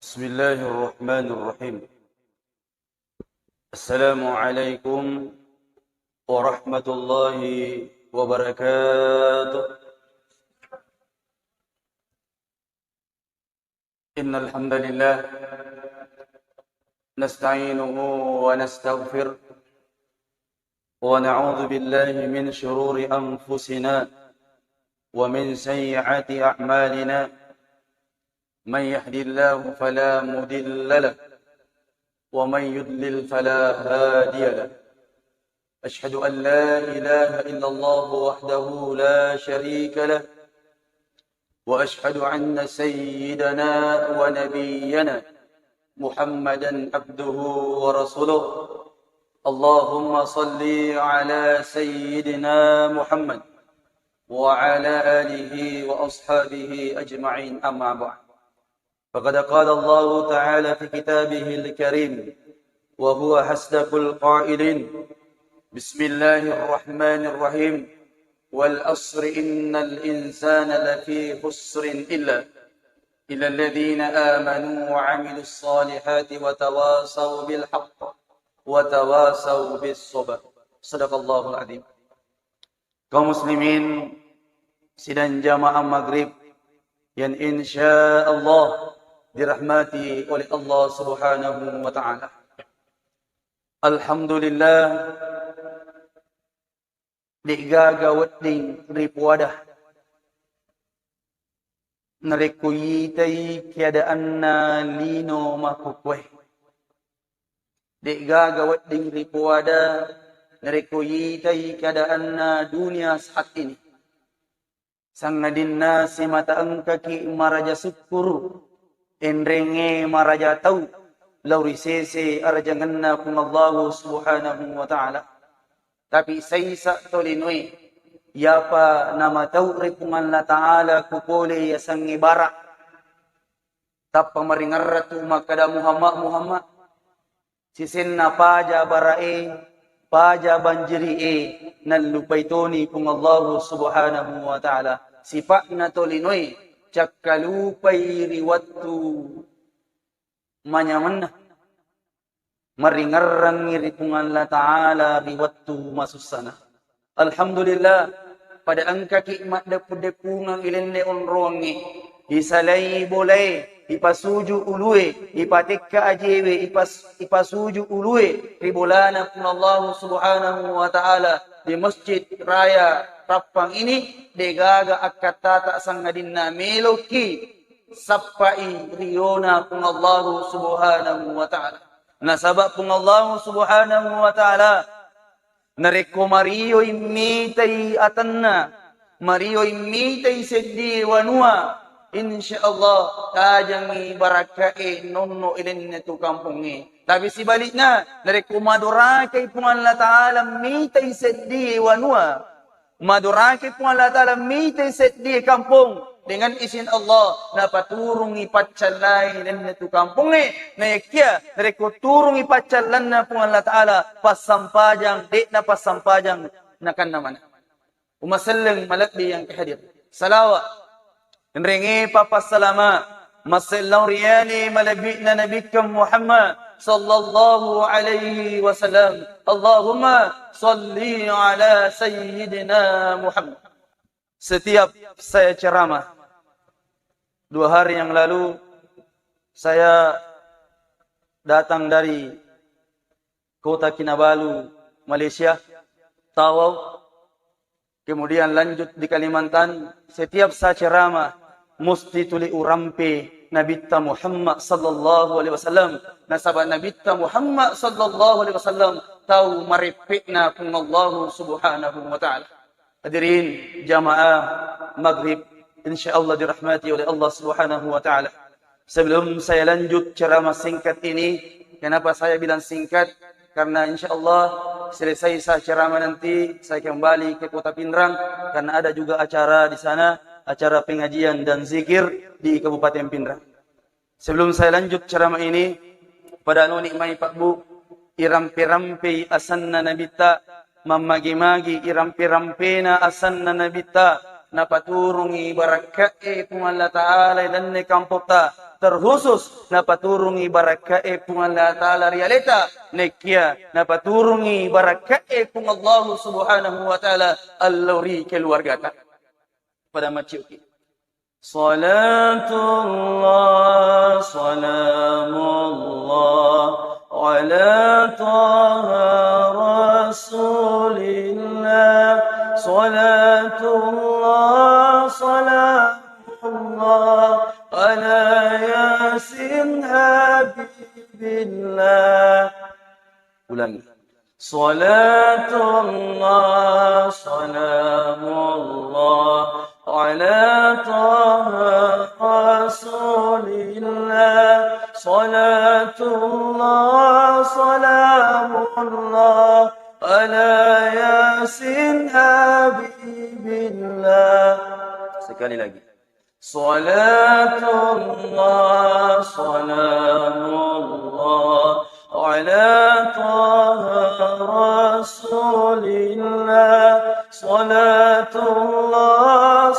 بسم الله الرحمن الرحيم. السلام عليكم ورحمة الله وبركاته. إن الحمد لله نستعينه ونستغفره ونعوذ بالله من شرور أنفسنا ومن سيئات أعمالنا. من يهد الله فلا مضل له ومن يضلل فلا هادي له. أشهد أن لا إله إلا الله وحده لا شريك له، وأشهد أن سيدنا ونبينا محمدا عبده ورسوله. اللهم صل على سيدنا محمد وعلى آله وأصحابه أجمعين. أما بعد، فقد قال الله تعالى في كتابه الكريم وهو أصدق القائلين: بسم الله الرحمن الرحيم، والعصر إن الإنسان لفي خسر إلا الذين آمنوا وعملوا الصالحات وتواصوا بالحق وتواصوا بالصبر. صدق الله العظيم. Kaum muslimin sidang jamaah maghrib yang insya Allah dirahmati oleh Allah Subhanahu wa ta'ala. Alhamdulillah, digagawat ding ripuadah narikuyitai keadaan na lino makukwe. Digagawat ding ripuadah narikuyitai keadaan na dunia saat ini. Sang nadinna si mata angkaki maraja syukur enrenge maraja tau lauri sese arjanganna pun Allah Subhanahu wa ta'ala. Tapi saysa tolinoi yapa nama tau ripungan la ta'ala kukole ya sang ibara tappa maringarratu makada Muhammad sisenna paja barae paja banjiri nalupaitoni pun Allah Subhanahu wa ta'ala. Sifat na tolinoi cakkalupay riwattu manyaman maringarang iripungan la ta'ala riwattu masusana. Alhamdulillah, pada angka kikmat depu-depungang ilende onrongi isalai boleh ipasuju ulue ipatekka ajewe ipasuju ulue ribolana pun Allah Subhanahu wa ta'ala di masjid raya Rapang ini degaga akata tak sangadinna meloki sapai riona pun Allah Subhanahu wa ta'ala. Nasabak pun Allah Subhanahu wa ta'ala nareko mario imitai atanna mario imitai seddi wanua insyaallah kajangi barakae nonno ilinne tu kampungi. Tapi sebaliknya nareko madurakai pun Allah ta'ala mitai seddi wanua madurake pun Allah Ta'ala mite set di kampung dengan izin Allah na paturungi pacalai dan tu kampung na yakia mereka turungi pacalan na pun Allah Ta'ala pasampajang dek na pasampajang na kan namana umasalleng malakbi yang kehadir salawat dan rengi papasalama masallahu riyali malakbi na nabikam Muhammad sallallahu alaihi wasallam. Allahumma salli ala sayyidina Muhammad. Setiap saya ceramah 2 hari yang lalu saya datang dari kota Kinabalu, Malaysia, Tawau, kemudian lanjut di Kalimantan. Setiap saya ceramah mesti tuli urampe Nabi Muhammad sallallahu alaihi wasallam. Nasabah Nabi Muhammad sallallahu alaihi wasallam tahu maripikna pun Allah Subhanahu wa ta'ala. Hadirin jamaah maghrib insyaallah dirahmati oleh Allah Subhanahu wa ta'ala. Sebelum saya lanjut ceramah singkat ini, kenapa saya bilang singkat? Karena insyaallah selesai saya ceramah nanti saya kembali ke Kota Pinrang karena ada juga acara di sana, acara pengajian dan zikir di Kabupaten Pinrang. Sebelum saya lanjut ceramah ini, pada nikmai Pak Bu, irampe-rampe asanna nabita, mamagi-magi irampe-rampena asanna nabita, napaturungi barakae pun Allah Ta'ala dan ne kampota terkhusus napaturungi barakae pung Allah Ta'ala realita nekia napaturungi barakae pung Allah Subhanahu wa Ta'ala allori keluarga ta pada maciuki salatullah salamullah ala taha rasulillah salatullah salamullah ala yasin habibillah ulangi salatullah salamullah ala taha rasulillah salatullah salamullah ala yasin habibillah sekali lagi salatullah salamullah ala taha rasulillah salatullah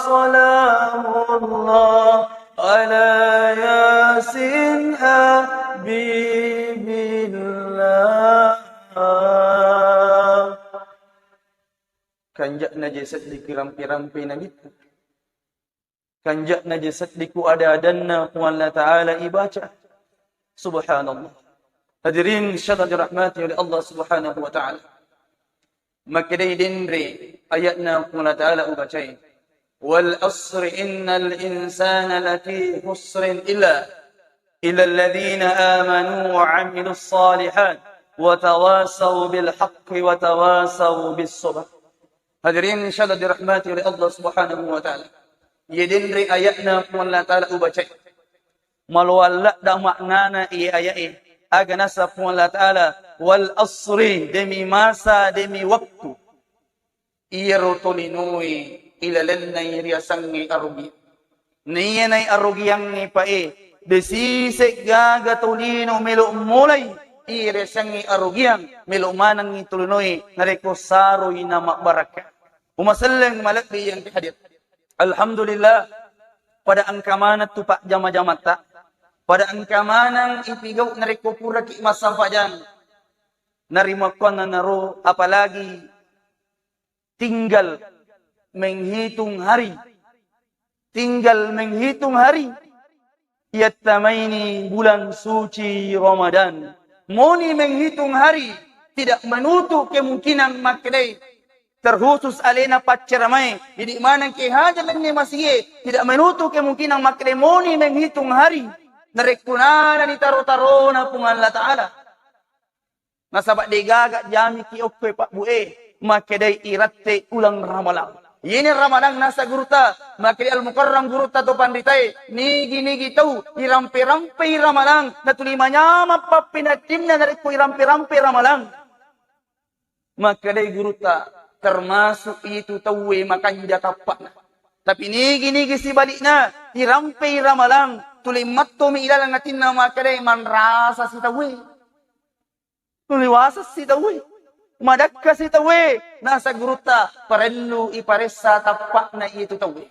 salamullah ala yasin habibillah kanjak najasat dikiram-kirampi nabi kanjak najasat diku ada-adanna ku Allah Ta'ala ibaca subhanallah hadirin syadad dirahmati oleh Allah Subhanahu wa Ta'ala maka day dinri ayatna ku Allah Ta'ala ubacay wal asri innal insana lafi khusrin illa alladhina amanu wa 'amilus salihat wa tawasaw bil haqqi wa tawasaw bis sabr hadirin syadad dirahmati oleh Allah Subhanahu wa Ta'ala yedinri ayatna pun Allah Ta'ala ubacay malwala da maknana iya ayai aga nasa pun Allah Ta'ala wal asri demi masa demi waktu iya rotolinui ilalanay riasangi arugi niyanay arugiyangi pae besisek gaga tolino melo mulay iriasangi arugiyang melo manang itulunoi nareko saroy na makbaraka umasallang malakbi yang hadir alhamdulillah pada angkamanat tu pak jama-jamata pada angkamanang ipigaw nareko pura ki masampajan narimakwan na naro apalagi tinggal menghitung hari yattamaini bulan suci Ramadan moni menghitung hari tidak menutup kemungkinan maknai terkhusus alena pacaramai di mana ke haja lenne masih tidak menutup kemungkinan maknai moni menghitung hari narekunana ni taro-taro na pung Allah Ta'ala nasabak degaga jami ki okke pak bue maknai iratte ulang ramalang ini ramalang nasa guruta maknai al-mukarram guruta to panditai nigi tau irampe-rampe ramalang natulimanya mapapinatimna nareku irampe-rampe ramalang maknai guruta termasuk itu tawe makanya kapak. Tapi nigi si baliknya irampe ramalang tulimat to mi ilalang natin na makadai manrasa si tawe. Tuliwasa si tawe. Madakka si tawe. Nasa guruta perlu iparesa tapak na itu tawe.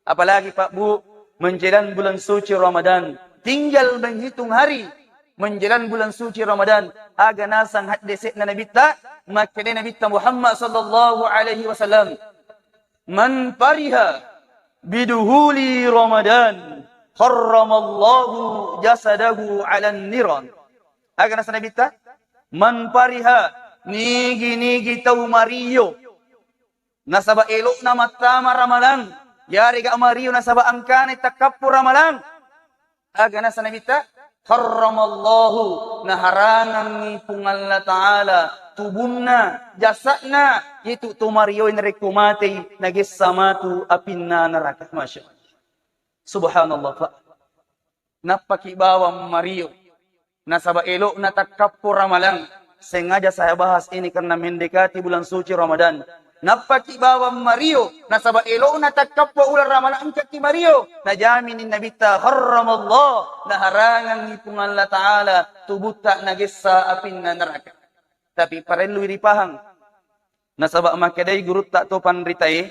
Apalagi Pak Bu menjelang bulan suci Ramadan tinggal menghitung hari menjelang bulan suci Ramadan aga nasang hadisik na nabita maka nabita Muhammad sallallahu alaihi wasallam man fariha biduhuli Ramadan harramallahu jasadahu 'alan niran aga nasang nabita man fariha nigi tau mariyo nasaba elok na matama Ramadan yari ga mariyo nasaba angkane takappur Ramadan aga nasang nabita harramallahu naharangan ni pung Allah Ta'ala tubunna jasakna itu tumariyo rekumate nagisamatu apinna neraka masya subhanallah Pak napaki bawang mariyo nasaba elok na takapur ramalan sengaja saya bahas ini karena mendekati bulan suci Ramadan napaki bawang mariyo nasaba elok na takapur ular ramalan angkaki mariyo najamin nabita harramallah naharangan ni pung Allah Ta'ala tubuta nagisa apinna neraka tapi perlu dipaham nasaba makadai guru tak to panritai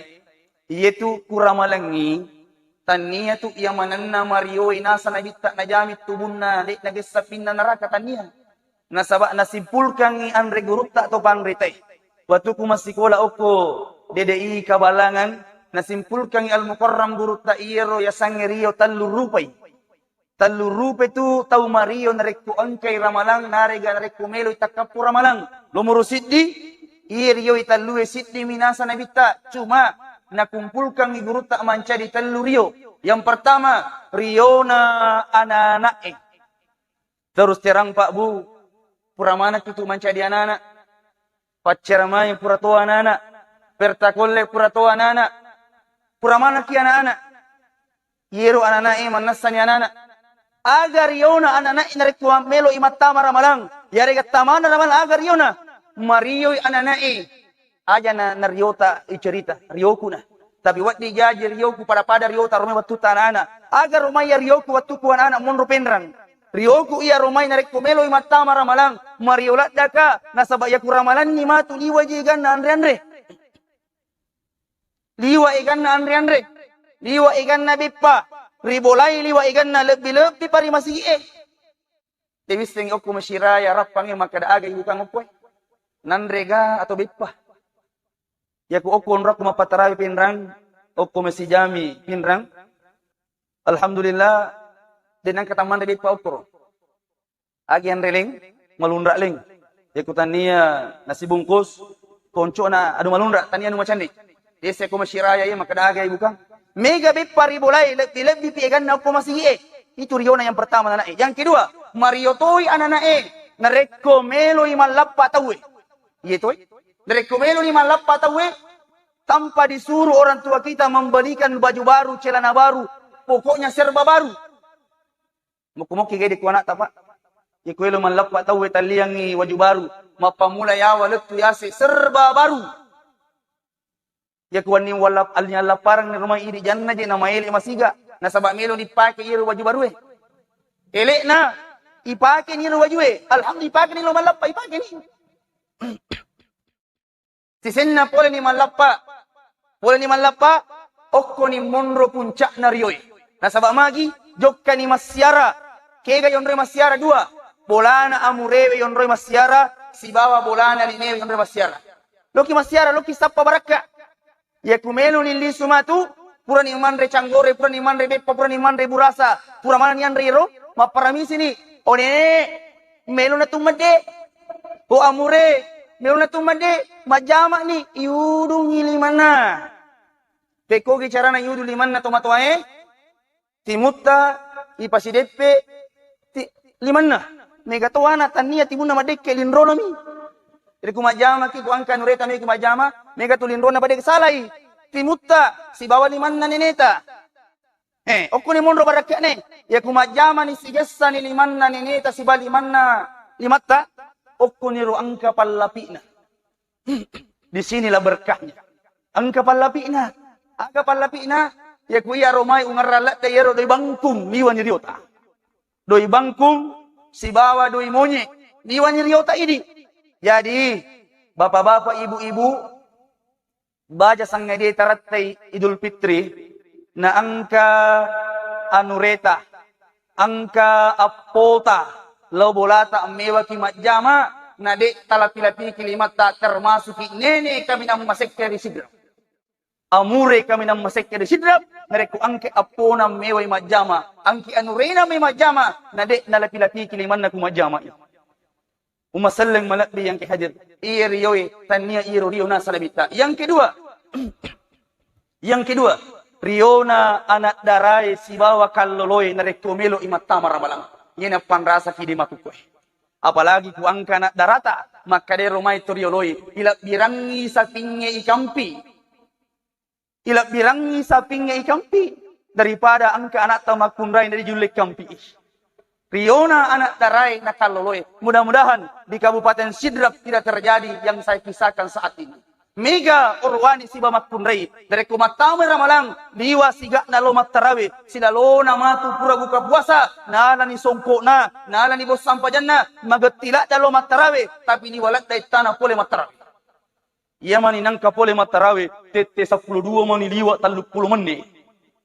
yaitu kuramalangi Tania tu ia mananna Mario inasa na bitta na jamit tubunna dek na gesapin na neraka tania. Nasabak nasimpulkan ni andre gurupta atau pangrite. Waktu ku masih sekolah oko DDI Kabalangan nasimpulkan al-mukarram gurupta iro ya sangerio tallu rupai. Tallu rupai tu tau Mario narekku angkai ramalang narega narekku melo itakapu ramalang. Lomoro siddi irio itallu siddi minasa na bitta cuma nakumpulkan guru tak mencari telur rio. Yang pertama, riona anak-anak. Terus terang Pak Bu, pura mana itu mencari anak-anak. Pacaramai pura tua anak-anak. Pertakolle pura tua anak-anak. Pura mana ki anak-anak. Yero anak-anak manasani anak-anak. Agar riona anak-anak narik tua melo imatama ramalang. Yare gatamana ramalang agar riona. Mario anak-anak aja na riota icerita rioku na tapi wadi jaji rioku pada riota rumai watu tanana agar rumai ya rioku watu kuan anak monro penrang rioku iya rumai narek pomelo imata maramalang mariolat daka nasabak ya kuramalan ni matu liwa jigan na andre liwa igan na andre liwa igan na bippa ribolai liwa igan na lebih pari masih dewi sing oku masyiraya rapang makada aga ibukang opwe nandrega atau bippa ya ku okon rak mapatarawi pinrang okko mesi jami pinrang alhamdulillah denang kataman de pa okro agian reling malundra ling ya ku tania nasi bungkus konco na adu malundra tania nu macandi dese ko masiraya ya maka daga bukan mega bipari bolai lebih piegan na okko masih itu riona yang pertama na yang kedua Mario toy ananae nareko melo imalappa tawe iya toy Direkomelo ni malappa tawe tanpa disuruh orang tua kita membelikan baju baru, celana baru, pokoknya serba baru. Muka-muka gede ku anak tapak. Ikuelo malappa tawe taliangi baju baru, mapamula yawa letu yase serba baru. Ya kuan ni walap alnya laparang ni rumah ini jangan je nama ele masiga. Nasabak melo dipakai iro baju baru elek na ipake ni iro baju alhamdulillah ipake ni lo malappa ipake ni. Sisenna pole ni malappa. Okko ni monro puncak na riyoy. Nasabak magi, jokka ni masyara. Kega yonre masyara dua. Bolana amurewe yonre masyara. Sibawa bolana linewe yonre masyara. Loki masyara, loki sappa baraka. Ya kumelo ni lisumatu. Pura ni mandre canggore, pura ni mandre beppa, pura ni mandre burasa. Pura mana ni andre iro. Maparamisi ni. O nene, melo na tumade. O amure. Meuna tumade majama ni iudu ngilimana. Peko gi carana iudu limanna tomatoae. Timutta ipasidepe limanna. Mega toana tania timuna madeke linrona mi. Jadi ku majama ki ku angka nureta mi ku majama mega tu linrona badek salai. Timutta si bawa limanna neneta. Okko ni monro barakya ne. Ya ku majama ni sigessa ni limanna neneta si bali manna limatta. Okko niru angka pallapina. Di sinilah berkahnya. Angka pallapina. Angka pallapina. Ya kuya romai ungarralat tayero doi bangkung liwan riota. Doi bangkung si bawa doi monye liwan riota ini. Jadi bapak-bapak ibu-ibu baca sangade taratai Idul Fitri na angka anureta angka apota lau bolata mewa ki majama na de talapi-lapi kilimat tak termasuk nene kami nam masek dari sidrap amure kami nam masek dari sidrap nareku angke apona mewa majama angki anurena me majama na de nalapi-lapi kiliman na ku majama umasalleng malakbi yang hadir iriyoy tania iro rio na salabita yang kedua riona anak darai si bawa kalloloy nareku melo imatama rabalang yena panrasa kidi makukwe. Apalagi ku angka nak darata, maka de romai torioloi, ilak birangi sapingnya ikampi. Ilak birangi sapingnya ikampi. Daripada angka anak tamakunrai dari julek kampi. Riona anak darai nakaloloi. Mudah-mudahan di Kabupaten Sidrap tidak terjadi yang saya kisahkan saat ini. Mega orwani siba makunrai dari kumatame ramalang liwa siga na lo matarawe sila lo na matu pura buka puasa nala ni songko nala ni bos sampajan na magatila da lo matarawe tapi ni walat dai tanah pole matarawe iya mani nangka pole matarawe tete 12 mani liwa 30 menit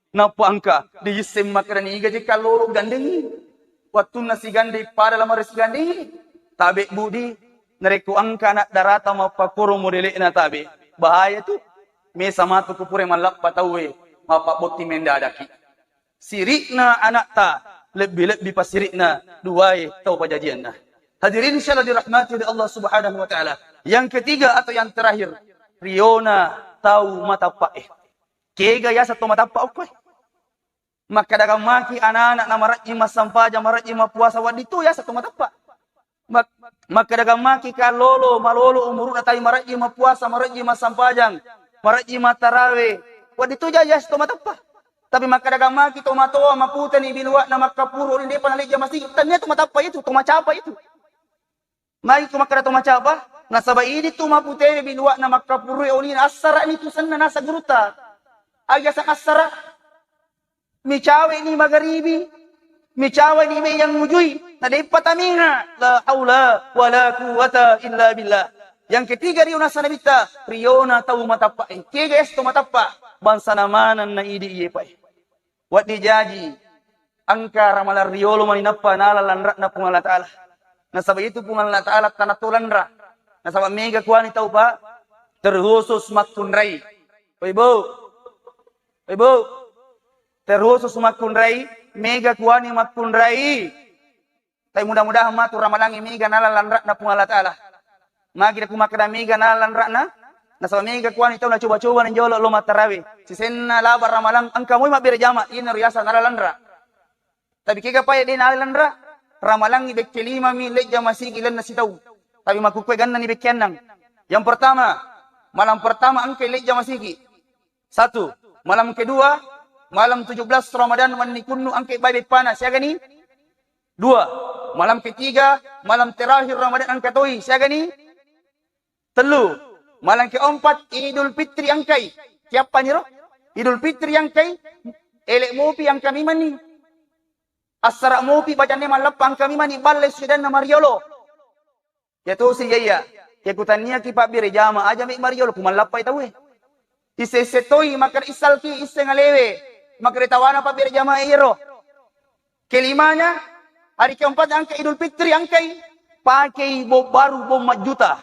Napa angka di isim makanan iga je kalau gandeng. Waktu nasi gandeng pada lama resi gandeng. Tabe budi nareku angka nak darata mapa koro modele na tabe. Bahaya tu. Me sama tu kupure malap patawe mapa boti mendadaki. Sirikna anak ta lebih pasirikna duai tau pajajian nah. Hadirin insyaallah dirahmati oleh Allah Subhanahu wa taala. Yang ketiga atau yang terakhir, riona tahu mata pae. Kega ya satu mata pa okoi. Maka dagang maki anak-anak na maratji masampaja maratji mapuasa waditu ya satu mata pa. Maka dagang maki kalolo malolo umuruna tayi maratji mapuasa maratji masampajang maratji matarawe waditu ya satu mata pa. Tapi maka dagang maki tomatoa maputa ni biluwa na makapuro hindi panalija masih tanya tu mata pa itu tu macapa itu. Mai tu maka tu macapa nasaba ini tu mapute biluwa na makapuro oni asara ni tu sanna nasa guruta. Aya sa kasara micawe ni magharibi micawe ni me yang mujui na dipatamiha la haula wala quwata illa billah. Yang ketiga riona sanabita riona tahu matapa kega esto matapa bansa namanan na idi iye pai wat dijaji angka ramalar riolo maninapa nala landra na pungala taala nasaba itu pungala taala tanatulandra nasaba mega kuani tau pa terkhusus makunrai Ibu, terkhusus makunrai, mega kuani makunrai. Tapi mudah-mudahan matu ramalangi mega nala landrak na pungala taala. Magi na pumakada mega nala landrak na. Nasaba mega kuani tau na coba-coba na jolo lo matarawi. Sisenna labar ramalang angka mo mabir jama ini riasa nala landrak. Tapi kega paya di nala landrak. Ramalangi bekke 5 milik jama sigilan na sitaw. Tapi makukwe ganna ni bekkian nang. Yang pertama, malam pertama angka ilik jama sigi. 1. Malam kedua, malam 17 Ramadan manikunu angke bayi panas, siaga ni? 2. Malam ketiga, malam terakhir Ramadan angkatoi, siaga ni? 3. Malam keempat, Idul Fitri angkai. Siapa ni roh? Idul Fitri angkai, elek mopi ang kami mani. Asara mopi bacanya malapang kami mani, balai sudan na Mariolo. Ya tu si yaya, ya kutania ki pak bire jama aja mek Mariolo, kumalapai tahu Isesetoi makar isalki isengalewe makar tawana pa bir jamaah iro. Kelimanya hari keempat angka Idul Fitri angkai pakai bom baru bom majuta.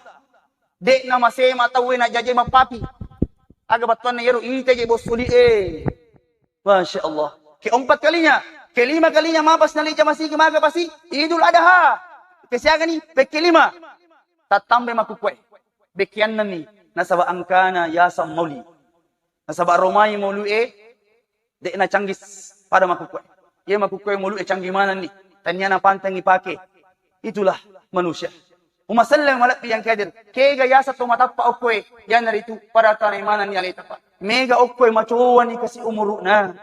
Dek nama sema tawe na jaje mapapi. Aga batuan na iro ite je bosuli Masya Allah. Keempat kalinya, kelima kalinya mabas na lija masih maga pasti Idul Adha. Kesiaga ni kelima. Tatambe makukwe. Bekian nani nasaba angkana yasam mauli. Nasaba romai molue dek na canggis pada makukwe. Ia makukwe molue canggih mana ni? Tanya na pantang ipake. Itulah manusia. Umasallang malapi yang kadir. Kega yasa to matapa okwe. Yan naritu para tanay mana ni alita pa. Mega okwe macuwa ni kasi umuruk na.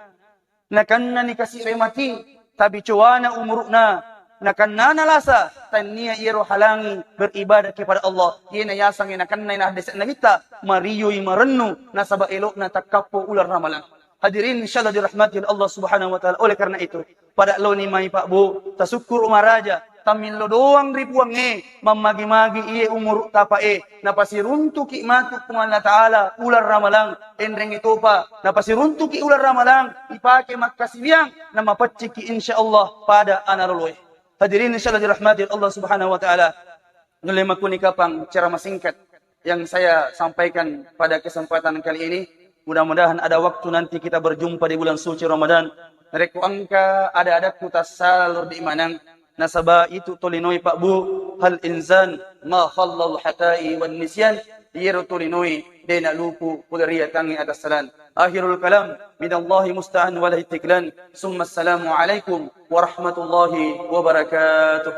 Nakanna ni kasi remati. Tabi cuwa na umuruk na. Nakanna nalasa. Tanya iro halangi beribadah kepada Allah. Ia na yasang nakanna na hadis namita. Mariyoy marennu nasaba elok na takapo ular ramalan. Hadirin insyaallah dirahmati Allah Subhanahu wa taala. Oleh karena itu, pada lo ni mai Pak Bu, tasukur umaraja, tamin lo doang ribuang mamagi-magi iye umur tapae, napasiruntu ki matu Allah taala ular ramalang, endreng itu pa, napasiruntu ki ular ramalang, ipake makasibiang na mapaciki insyaallah pada anaroloy. Hadirin insyaallah dirahmati Allah Subhanahu wa taala. Ngelema kunikapang ceramah singkat yang saya sampaikan pada kesempatan kali ini. Mudah-mudahan ada waktu nanti kita berjumpa di bulan suci Ramadan. Reku angka ada kutasal di manang nasaba itu tolinoi Pak Bu hal insan ma khallal hatai wan nisyan yiru tolinoi dena lupu pulriya tangi atas salan. Akhirul kalam minallahi musta'an wal itiklan. Summa assalamu alaikum warahmatullahi wabarakatuh.